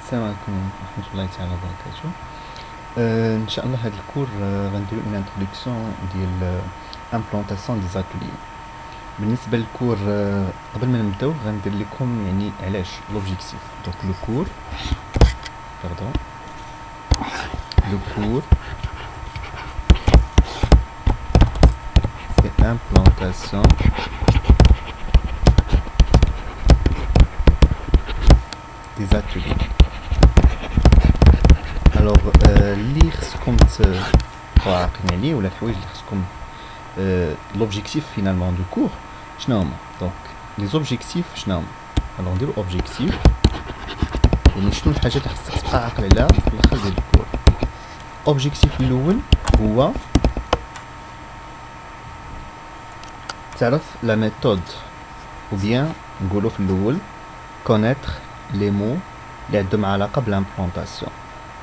السلام عليكم ورحمة الله تعالى وبركاته. ان شاء الله هذا الكور غنديرو اون انتروداكسيون ديال امبلانطاسيون دي زاتولي. بالنسبه للكور قبل ما نبداو غندير لكم يعني علاش لوبجيكتيف. دونك لو كور باردون لو كور سي امبلانطاسيون دي زاتولي. الوغ اللي خصكم تبقاو عاقلين عليه ولا الحوايج اللي خصكم لوبجيكتيف فينالمون دو كور شنو هما. دونك لي زوبجيكتيف شنو هما؟ الوغ نديرو اوبجيكتيف يعني شنو الحاجات اللي خصك تبقى عاقل عليها في الاخر ديال الكور. اوبجيكتيف الاول هو تعرف لا ميثود او بيان نقولو في الاول كونيتر لي مو اللي عندهم علاقه بالامبلانطاسيون.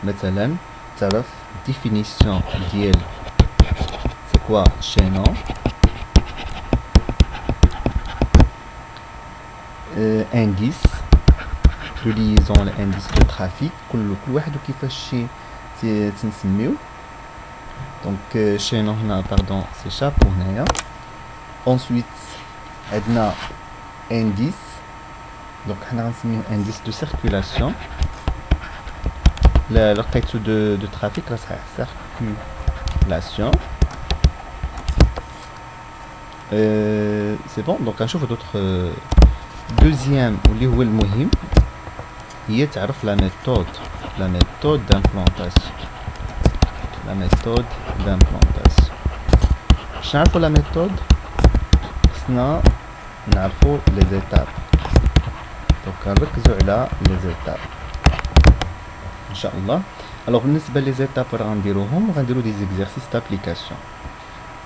مثلا تعرف ديفينيسيون ديال سي كوا شينون، انديس دو ليزون الانديس دو ترافيك كل واحد وكيفاش تنسميو. دونك شينون هنا باردون سي شابو هنايا. انسويت عندنا انديس دونك حنا غنسميوه انديس دو سيركولاسيون. لقيتو دو ترافيك راه صحيح سيركولاسيون. سي بون. دونك غنشوفو دوطخ دوزيام واللي هو المهم هي تعرف لا ميثود دامبلانطاسيون. لا ميثود دامبلانطاسيون باش نعرفو لا ميثود خصنا نعرفو لي زيتاب. دونك نركزو على لي زيتاب ان شاء الله. الوغ بالنسبه لي زيتاب راه غنديرو دي زيكزارسيس دابليكاسيون.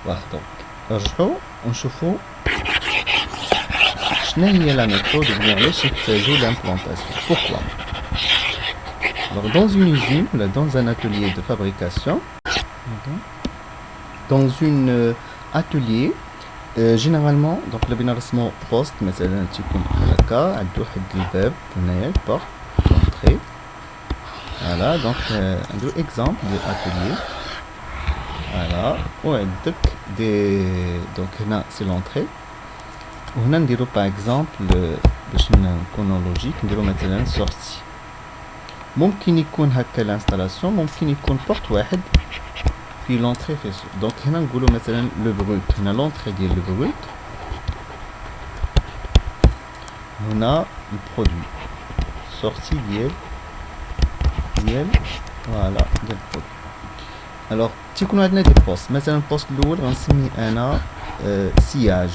واخ دونك نرجعو ونشوفو شنو هي لا ميثود وبيان علاش نحتاجو لامبلانطاسيون. بوركوا alors dans une usine ou dans un atelier de fabrication, dans une atelier généralement donc اللي بنرسمو بوست مثلا تيكون هكا عندو واحد الباب هنايا بورت دونطري. فوالا دونك نديرو اكزامبل ديال اتوليي. فوالا وعندك دي دونك هنا سي لونطري وهنا نديرو باغ اكزامبل باش نكونو لوجيك نديرو مثلا سورتي. ممكن يكون هكا الانستالاسيون، ممكن يكون بورت واحد في لونطري في سو. دونك هنا نقولو مثلا لو بروت، هنا لونطري ديال لو بروت، هنا البرودوي سورتي ديال فوالا ديال البرودوي. الوغ تيكونوا عندنا دي بوست. مثلا البوست الاول غنسميه انا سياج،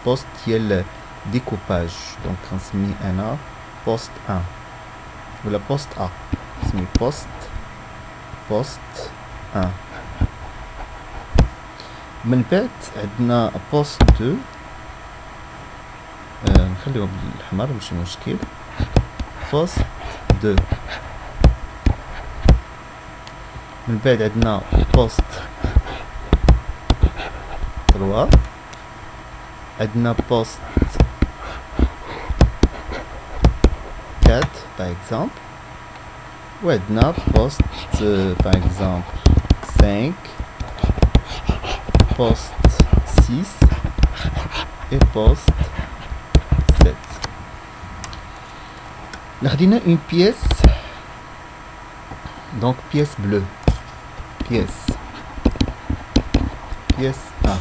بوست ديال ديكوباج. دونك غنسميه انا بوست 1 ولا بوست ا، نسميه بوست 1. من بعد عندنا بوست 2 نخليوه بالاحمر ماشي مشكل. بوست 2 من بعد عندنا بوست 3 عندنا بوست 4 par exemple وعندنا بوست par exemple 5 poste 6 et poste 7. Là, on a une pièce, donc pièce bleue, pièce 1.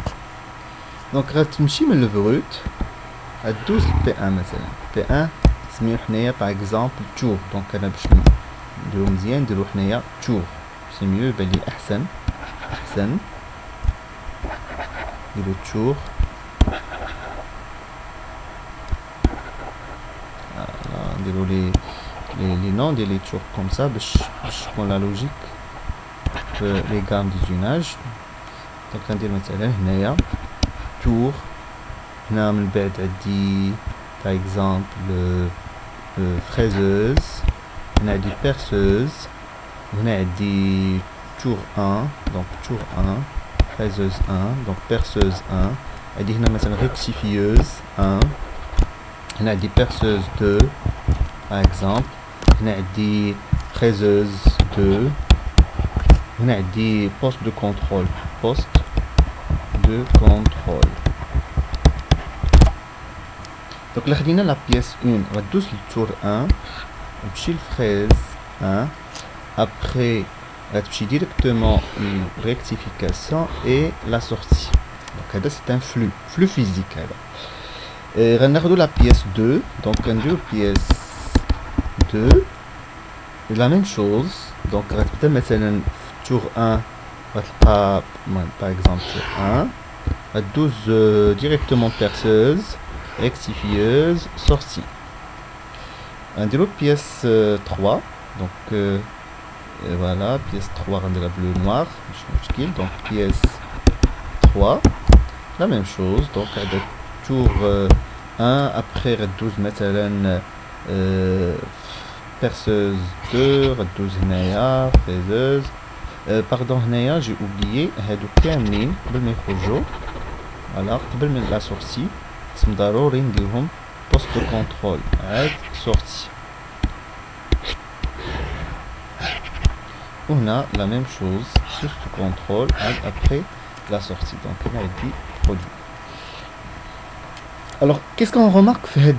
Donc غتمشي من الفروت غدوز P1 مثلا. P1 نسميو حنايا باغ اكزومبل تور. دونك انا باش نديرو مزيان نديرو حنايا تور سي ميو يبان لي احسن نديرو تور. نديرو لي نون ديال لي تور كوم سا باش تكون لا لوجيك في لي غام دي زوناج. دونك غندير مثلا هنايا تور. هنا من بعد عندي باغ اكزومبل فريزوز، هنا عندي بيرسوز، وهنا عندي تور 1 دونك تور 1 فريزوز 1 دونك بيرسوز 1. عندي هنا مثلا ريكتيفيوز 1. هنا عندي perceuse 2 par exemple هنا عندي فريزوز 2 هنا عندي بوست دو كونترول دونك الا خدينا لا بياس 1 غدوز للتور 1 وتمشي لفريز 1 ابخي غتمشي ديريكتومون للريكتيفيكاسيون اي لا سورتي دونك هذا سي ان فلو فيزيك هذا غناخدو لا بياس 2 دونك غنديرو بياس 2 لا ميم شوز دونك غتبدا مثلا في تور 1 غتلقى باغ اكزومبل تور 1 غدوز ديريكتومون بيرسوز rectifieuse sortie غنديرو بياس 3 دونك voilà pièce 3 غنديرها bleu noir مش مشكل دونك pièce 3 la même chose donc هذا tour 1 après غدوز مثلا perceuse 2 غدوز هنايا fraiseuse باردون هنايا جي اوبليي هادو كاملين قبل ما يخرجوا فوالا قبل من لا سورسي خصهم ضروري نديرهم بوست دو كونترول عاد سورتي وهنا لا ميم شوز بوست دو كونترول عاد ابري لا سورتي دونك هنا عندي برودوي. Alors, qu'est-ce qu'on remarque في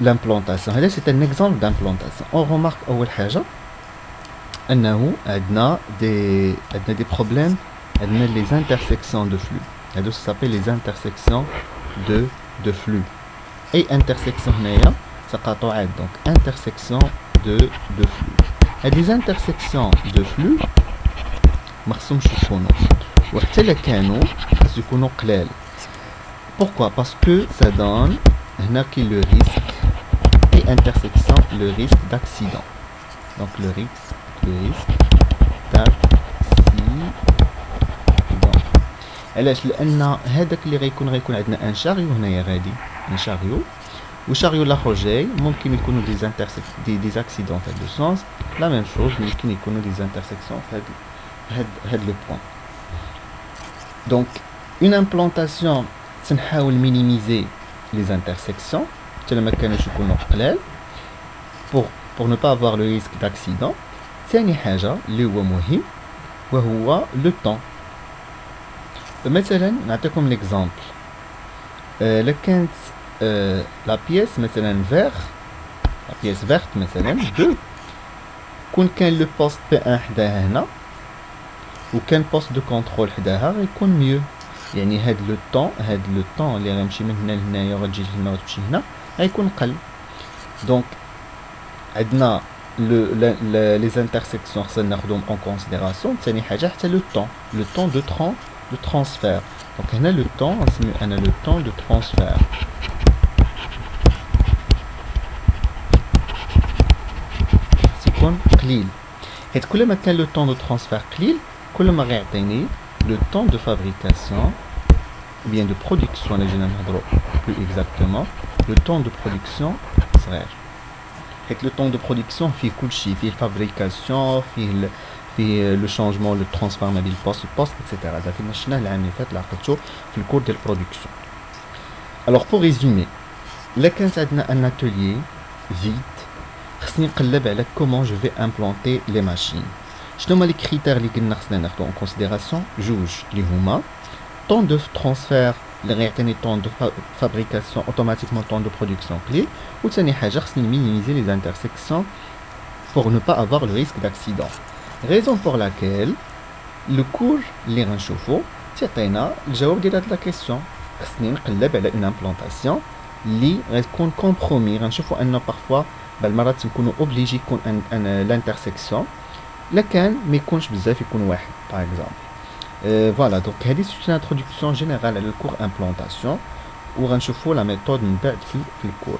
l'implantation? هذا c'est un exemple d'implantation. On remarque أول حاجة أنه عندنا des problèmes عندنا les intersections de flux. هذا ça s'appelle les intersections de flux. أي intersection هنايا تقاطعات donc intersection de flux. هاد les intersections de flux ما خصهمش يكونوا وحتى إلا كانوا خاص يكونوا قلال. Pourquoi? Parce que ça donne le risque et intersection le risque d'accident. Donc le risque d'accident. علاش؟ لأن هذاك اللي غيكون عندنا ان شاريو هنايا غادي ان شاريو وشاريو الاخر جاي ممكن يكونوا دي اكسيدون في هذا السونس. لا ميم شوز ممكن يكونوا دي انترسيكسيون في هاد لو بوين. دونك اون امبلانتاسيون تنحاول مينيميزي لي انترسيكسيون حتى ما كانوش يكونوا قلال pour ne pas avoir le risque d'accident. ثاني حاجة اللي هو مهم وهو لو طون. مثلا نعطيكم ليكزامبل الا كانت لا بيس مثلا فيغ لا بيس فيرت مثلا 2 كان لو بوست بي 1 حداها هنا وكان بوست دو كونترول حداها غيكون ميو. يعني هاد لو طون اللي غنمشي من هنا لهنايا وغتجي لهنا وتمشي هنا غيكون قل. دونك عندنا لي انترسيكسيون خصنا ناخذهم اون كونسيديراسيون. ثاني حاجه حتى لو طون دو ترانسفير. دونك هنا لو طون غنسميو انا لو طون دو ترانسفير. يكون قليل حيت كلما كان لو طون دو ترانسفير قليل كلما غيعطيني لو طون دو فابريكاسيون bien de production اللي جينا نهضرو plus exactement le temps de production صغير. حيت لو طون دو برودكسيون فيه كلشي، فيه الفابريكاسيون فيه لو شونجمون لو ترانسفير ما بين البوست اكسيتيرا. هذا فين شفناه العام اللي فات اللي عقلتو في الكور ديال البرودكسيون. الوغ بور ريزومي الا كانت عندنا ان اتوليي فيد خصني نقلب على كومون جو في امبلانتي لي ماشين. شنو هما لي كريتير اللي قلنا خصنا ناخدو اون كونسيديراسيون؟ جوج اللي هما طون دو ترانسفير اللي غيعطيني طون دو فابريكاسيون اوتوماتيكمون طون دو برودكسيون قليل. وثاني حاجه خصني مينيميزي لي انترسيكسيون pour ne pas avoir le risque d'accident. Raison pour laquelle le cours اللي غنشوفو تيعطينا الجواب ديال هاد لا كيسيون. خصني نقلب على اون امبلانتاسيون اللي غتكون كومبرومي. غنشوفو ان بارفوا بعض المرات نكونو اوبليجي يكون ان لانترسيكسيون لكن ما يكونش بزاف يكون واحد باغ اكزومبل. فوالا دونك هادي سي انتروداكسيون جينيرال على الكور امبلانتاسيون وغنشوفو لا ميثود من بعد في الكور.